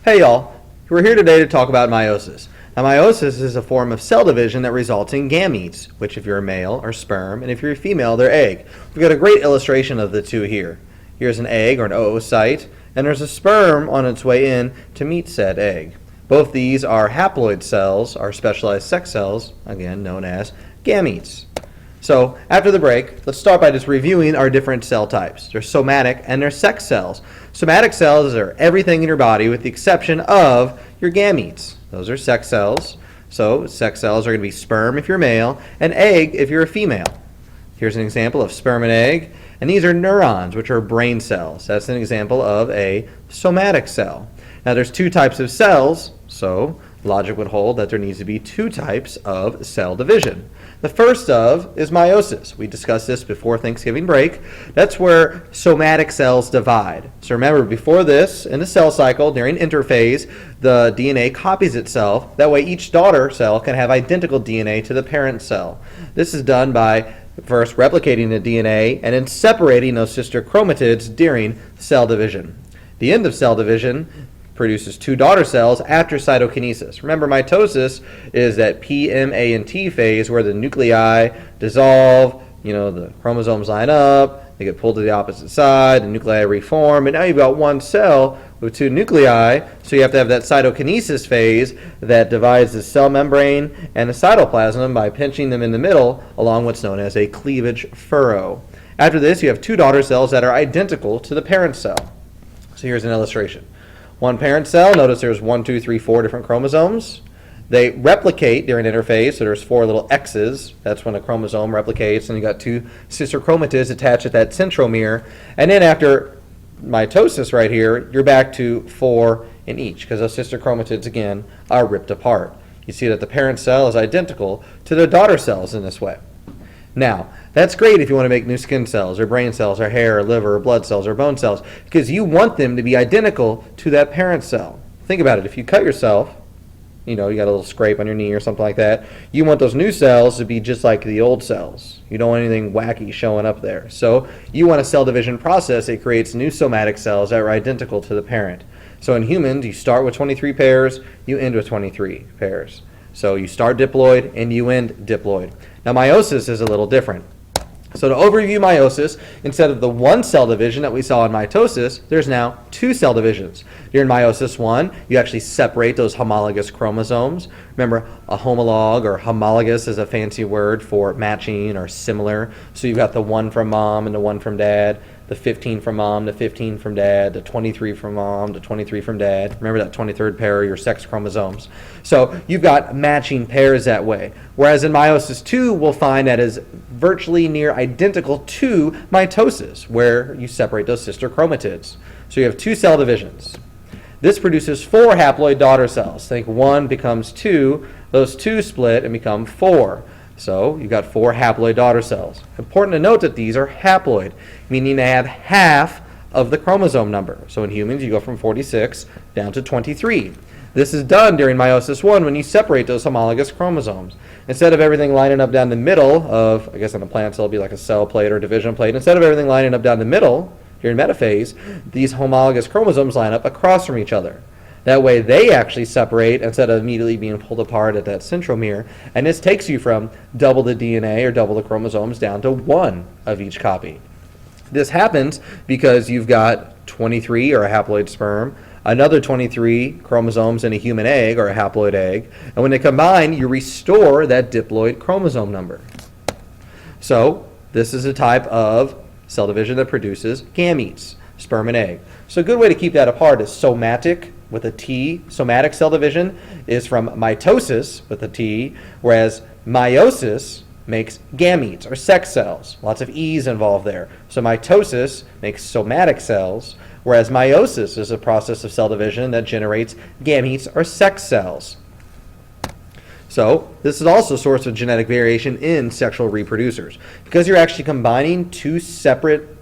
Hey y'all, we're here today to talk about meiosis. Now meiosis is a form of cell division that results in gametes, which if you're a male are sperm, and if you're a female they're egg. We've got a great illustration of the two here. Here's an egg or an oocyte, and there's a sperm on its way in to meet said egg. Both these are haploid cells, are specialized sex cells, again known as gametes. So after the break, let's start by just reviewing our different cell types. There's somatic and there's sex cells. Somatic cells are everything in your body with the exception of your gametes. Those are sex cells. So sex cells are going to be sperm if you're male and egg if you're a female. Here's an example of sperm and egg. And these are neurons, which are brain cells. That's an example of a somatic cell. Now there's two types of cells, so logic would hold that there needs to be two types of cell division. The first of is meiosis. We discussed this before Thanksgiving break. That's where somatic cells divide. So remember, before this, in the cell cycle, during interphase, the DNA copies itself. That way each daughter cell can have identical DNA to the parent cell. This is done by first replicating the DNA and then separating those sister chromatids during cell division. The end of cell division produces two daughter cells after cytokinesis. Remember, mitosis is that P, M, A, and T phase where the nuclei dissolve, the chromosomes line up, they get pulled to the opposite side, the nuclei reform, and now you've got one cell with two nuclei, so you have to have that cytokinesis phase that divides the cell membrane and the cytoplasm by pinching them in the middle along what's known as a cleavage furrow. After this, you have two daughter cells that are identical to the parent cell. So here's an illustration. One parent cell, notice there's 4 different chromosomes. They replicate during interphase, so there's 4 little X's. That's when a chromosome replicates, and you got two sister chromatids attached at that centromere. And then after mitosis right here, you're back to 4 in each, because those sister chromatids, again, are ripped apart. You see that the parent cell is identical to the daughter cells in this way. Now, that's great if you want to make new skin cells or brain cells or hair or liver or blood cells or bone cells, because you want them to be identical to that parent cell. Think about it. If you cut yourself, you got a little scrape on your knee or something like that, you want those new cells to be just like the old cells. You don't want anything wacky showing up there. So you want a cell division process that creates new somatic cells that are identical to the parent. So in humans, you start with 23 pairs, you end with 23 pairs. So you start diploid and you end diploid. Now meiosis is a little different. So to overview meiosis, instead of the one cell division that we saw in mitosis, there's now two cell divisions. During meiosis 1, you actually separate those homologous chromosomes. Remember, a homolog or homologous is a fancy word for matching or similar. So you've got the one from mom and the one from dad, the 15 from mom, the 15 from dad, the 23 from mom, the 23 from dad. Remember that 23rd pair of your sex chromosomes. So you've got matching pairs that way. Whereas in meiosis 2, we'll find that is virtually near identical to mitosis, where you separate those sister chromatids. So you have two cell divisions. This produces 4 haploid daughter cells. Think 1 becomes 2, those 2 split and become 4. So you've got 4 haploid daughter cells. Important to note that these are haploid, meaning they have half of the chromosome number. So in humans, you go from 46 down to 23. This is done during meiosis 1 when you separate those homologous chromosomes. Instead of everything lining up down the middle of, I guess on a plant cell, it'll be like a cell plate or division plate. Instead of everything lining up down the middle during metaphase, these homologous chromosomes line up across from each other. That way they actually separate instead of immediately being pulled apart at that centromere. And this takes you from double the DNA or double the chromosomes down to 1 of each copy. This happens because you've got 23 or a haploid sperm, another 23 chromosomes in a human egg or a haploid egg, and when they combine, you restore that diploid chromosome number. So this is a type of cell division that produces gametes, sperm and egg. So a good way to keep that apart is somatic with a T. Somatic cell division is from mitosis with a T, whereas meiosis makes gametes or sex cells. Lots of E's involved there. So mitosis makes somatic cells, whereas meiosis is a process of cell division that generates gametes or sex cells. So this is also a source of genetic variation in sexual reproducers. Because you're actually combining two separate,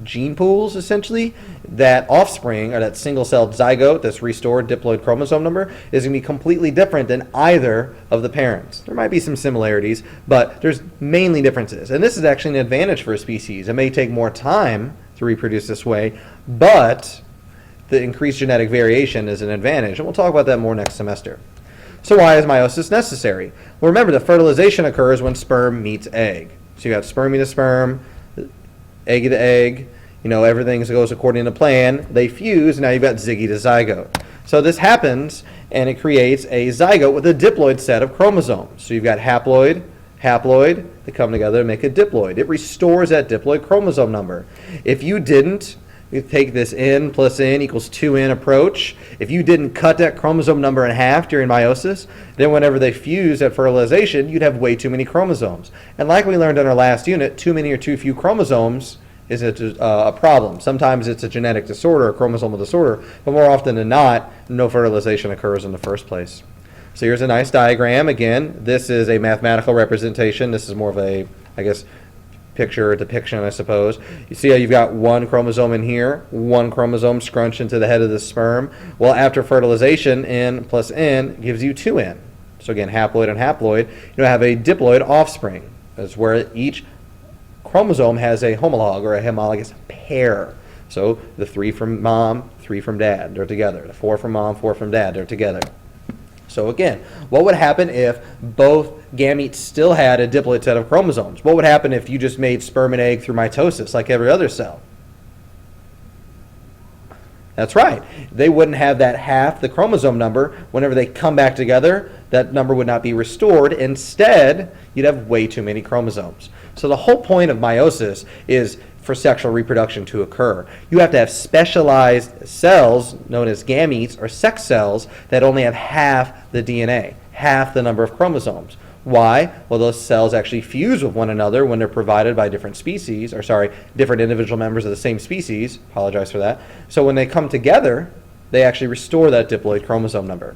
gene pools, essentially, that offspring, or that single-celled zygote, this restored diploid chromosome number, is going to be completely different than either of the parents. There might be some similarities, but there's mainly differences. And this is actually an advantage for a species. It may take more time to reproduce this way, but the increased genetic variation is an advantage, and we'll talk about that more next semester. So why is meiosis necessary? Well, remember that fertilization occurs when sperm meets egg. So you got sperm to sperm, egg to egg, everything goes according to plan. They fuse, and now you've got zygote to zygote. So this happens, and it creates a zygote with a diploid set of chromosomes. So you've got haploid, they come together to make a diploid. It restores that diploid chromosome number. If you didn't, you take this n plus n equals 2n approach. If you didn't cut that chromosome number in half during meiosis, then whenever they fuse at fertilization, you'd have way too many chromosomes. And like we learned in our last unit, too many or too few chromosomes is a problem. Sometimes it's a genetic disorder, a chromosomal disorder, but more often than not, no fertilization occurs in the first place. So here's a nice diagram. Again, this is a mathematical representation. This is more of a, picture or depiction, I suppose. You see how you've got one chromosome in here, one chromosome scrunched into the head of the sperm. Well, after fertilization, n plus n gives you 2n. So again, haploid and haploid, have a diploid offspring. That's where each chromosome has a homolog or a homologous pair. So the 3 from mom, 3 from dad, they're together. The 4 from mom, 4 from dad, they're together. So again, what would happen if both gametes still had a diploid set of chromosomes? What would happen if you just made sperm and egg through mitosis like every other cell? That's right. They wouldn't have that half the chromosome number. Whenever they come back together, that number would not be restored. Instead, you'd have way too many chromosomes. So the whole point of meiosis is for sexual reproduction to occur. You have to have specialized cells known as gametes or sex cells that only have half the DNA, half the number of chromosomes. Why? Well, those cells actually fuse with one another when they're provided by different different individual members of the same species. Apologize for that. So when they come together, they actually restore that diploid chromosome number.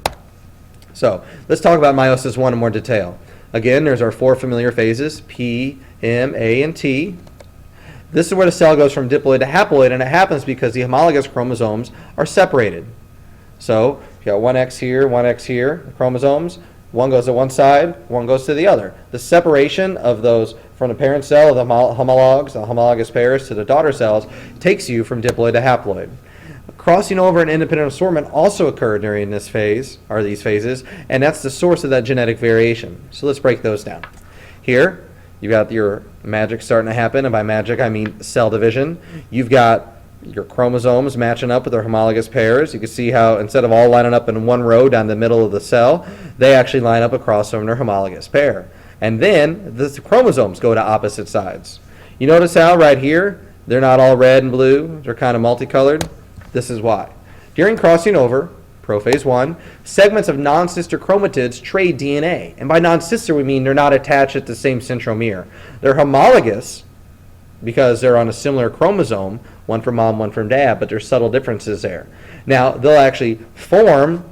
So let's talk about meiosis 1 in more detail. Again, there's our 4 familiar phases, P, M, A, and T. This is where the cell goes from diploid to haploid, and it happens because the homologous chromosomes are separated. So you got 1X here, 1X here, the chromosomes. One goes to one side, one goes to the other. The separation of those from the parent cell of the homologs, the homologous pairs, to the daughter cells takes you from diploid to haploid. Crossing over and independent assortment also occur during this phase, or these phases, and that's the source of that genetic variation. So let's break those down. Here, you've got your magic starting to happen, and by magic I mean cell division. You've got your chromosomes matching up with their homologous pairs. You can see how instead of all lining up in one row down the middle of the cell, they actually line up across from their homologous pair. And then the chromosomes go to opposite sides. You notice how right here, they're not all red and blue, they're kind of multicolored? This is why. During crossing over, prophase 1, segments of non-sister chromatids trade DNA. And by non-sister, we mean they're not attached at the same centromere. They're homologous because they're on a similar chromosome, one from mom, one from dad, but there's subtle differences there. Now, they'll actually form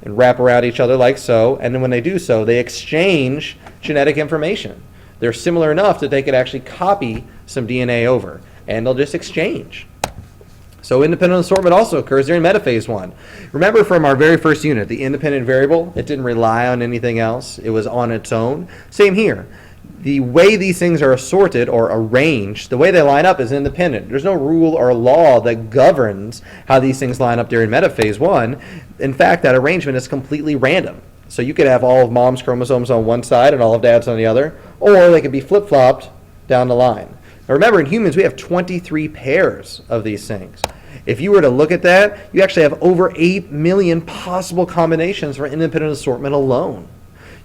and wrap around each other like so, and then when they do so, they exchange genetic information. They're similar enough that they could actually copy some DNA over, and they'll just exchange. So independent assortment also occurs during metaphase 1. Remember from our very first unit, the independent variable, it didn't rely on anything else. It was on its own. Same here. The way these things are assorted or arranged, the way they line up is independent. There's no rule or law that governs how these things line up during metaphase 1. In fact, that arrangement is completely random. So you could have all of mom's chromosomes on one side and all of dad's on the other, or they could be flip-flopped down the line. Now remember, in humans, we have 23 pairs of these things. If you were to look at that, you actually have over 8 million possible combinations for independent assortment alone.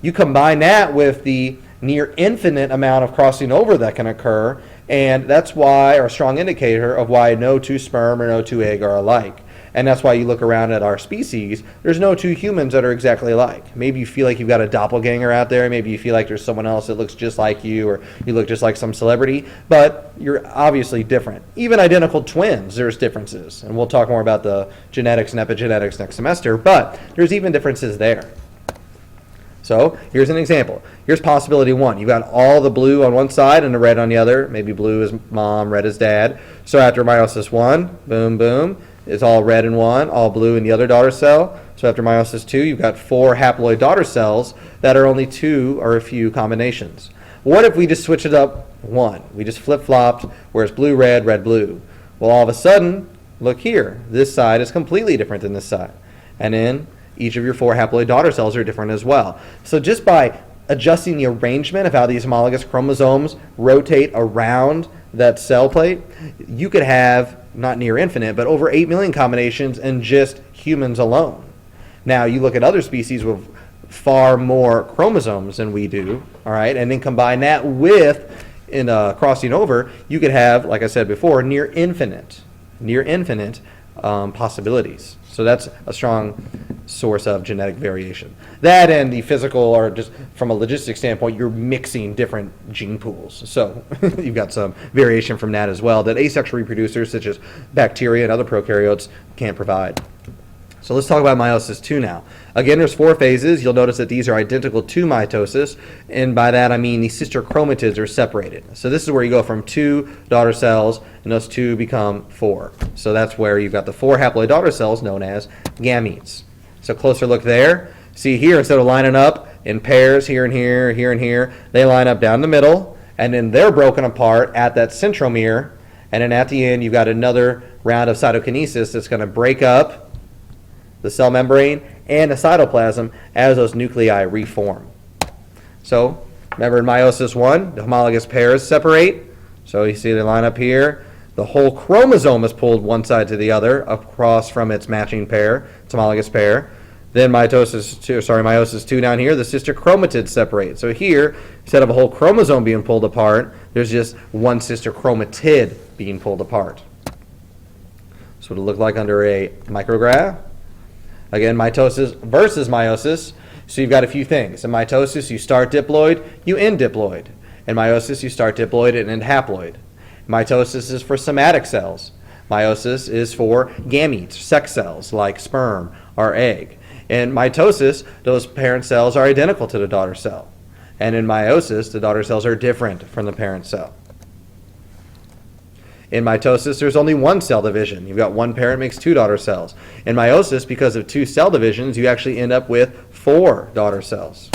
You combine that with the near infinite amount of crossing over that can occur, and that's why, or a strong indicator of why no two sperm or no two egg are alike. And that's why you look around at our species, there's no two humans that are exactly alike. Maybe you feel like you've got a doppelganger out there, maybe you feel like there's someone else that looks just like you, or you look just like some celebrity, but you're obviously different. Even identical twins, there's differences, and we'll talk more about the genetics and epigenetics next semester, but there's even differences there. So here's an example. Here's possibility 1. You've got all the blue on one side and the red on the other. Maybe blue is mom, red is dad. So after meiosis 1, boom, boom, it's all red in one, all blue in the other daughter cell. So after meiosis 2, you've got 4 haploid daughter cells that are only 2 or a few combinations. What if we just switch it up 1? We just flip-flopped where it's blue, red, red, blue. Well, all of a sudden, look here. This side is completely different than this side. And then each of your 4 haploid daughter cells are different as well. So just by adjusting the arrangement of how these homologous chromosomes rotate around that cell plate, you could have not near infinite, but over 8 million combinations in just humans alone. Now, you look at other species with far more chromosomes than we do, all right, and then combine that with crossing over, you could have, like I said before, near infinite possibilities. So that's a strong source of genetic variation. That and the physical, or just from a logistics standpoint, you're mixing different gene pools. So you've got some variation from that as well that asexual reproducers such as bacteria and other prokaryotes can't provide. So let's talk about meiosis II now. Again, there's 4 phases. You'll notice that these are identical to mitosis, and by that I mean the sister chromatids are separated. So this is where you go from 2 daughter cells, and those 2 become 4. So that's where you've got the 4 haploid daughter cells known as gametes. So closer look there. See here, instead of lining up in pairs here and here, here and here, they line up down the middle, and then they're broken apart at that centromere, and then at the end you've got another round of cytokinesis that's going to break up the cell membrane and the cytoplasm as those nuclei reform. So remember in meiosis I, the homologous pairs separate. So you see they line up here. The whole chromosome is pulled one side to the other across from its matching pair, its homologous pair. Then meiosis II down here, the sister chromatids separate. So here, instead of a whole chromosome being pulled apart, there's just one sister chromatid being pulled apart. So it'll look like under a micrograph. Again, mitosis versus meiosis. So you've got a few things. In mitosis, you start diploid, you end diploid. In meiosis, you start diploid and end haploid. Mitosis is for somatic cells. Meiosis is for gametes, sex cells like sperm or egg. In mitosis, those parent cells are identical to the daughter cell. And in meiosis, the daughter cells are different from the parent cell. In mitosis, there's only 1 cell division. You've got 1 parent makes 2 daughter cells. In meiosis, because of 2 cell divisions, you actually end up with 4 daughter cells.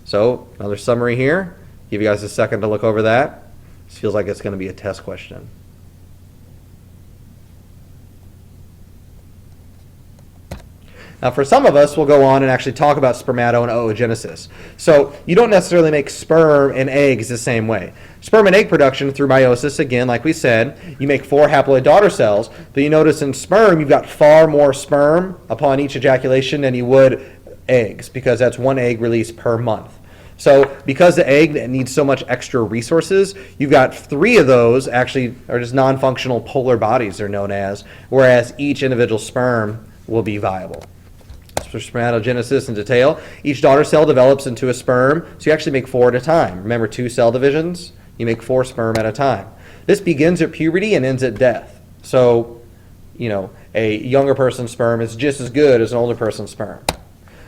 So another summary here. Give you guys a second to look over that. This feels like it's going to be a test question. Now, for some of us, we'll go on and actually talk about spermato and oogenesis. So you don't necessarily make sperm and eggs the same way. Sperm and egg production through meiosis, again, like we said, you make 4 haploid daughter cells, but you notice in sperm, you've got far more sperm upon each ejaculation than you would eggs, because that's 1 egg released per month. So because the egg needs so much extra resources, you've got 3 of those actually are just non-functional polar bodies, they're known as, whereas each individual sperm will be viable. For spermatogenesis in detail, each daughter cell develops into a sperm, so you actually make 4 at a time. Remember, 2 cell divisions? You make 4 sperm at a time. This begins at puberty and ends at death. So, a younger person's sperm is just as good as an older person's sperm.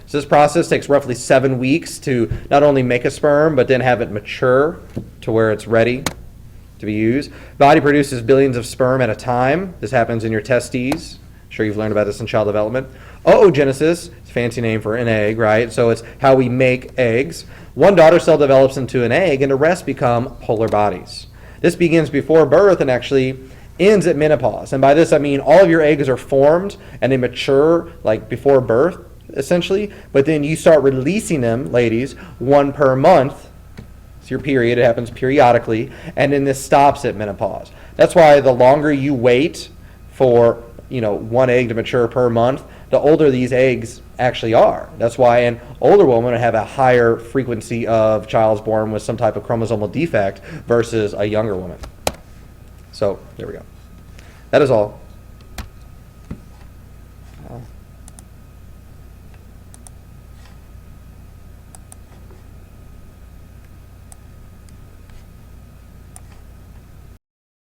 So this process takes roughly 7 weeks to not only make a sperm, but then have it mature to where it's ready to be used. Body produces billions of sperm at a time. This happens in your testes. I'm sure you've learned about this in child development. Oogenesis, it's a fancy name for an egg, right? So it's how we make eggs. 1 daughter cell develops into an egg, and the rest become polar bodies. This begins before birth and actually ends at menopause. And by this I mean all of your eggs are formed and they mature like before birth, essentially. But then you start releasing them, ladies, 1 per month. It's your period. It happens periodically. And then this stops at menopause. That's why the longer you wait for 1 egg to mature per month, the older these eggs actually are. That's why an older woman would have a higher frequency of childs born with some type of chromosomal defect versus a younger woman. So there we go. That is all.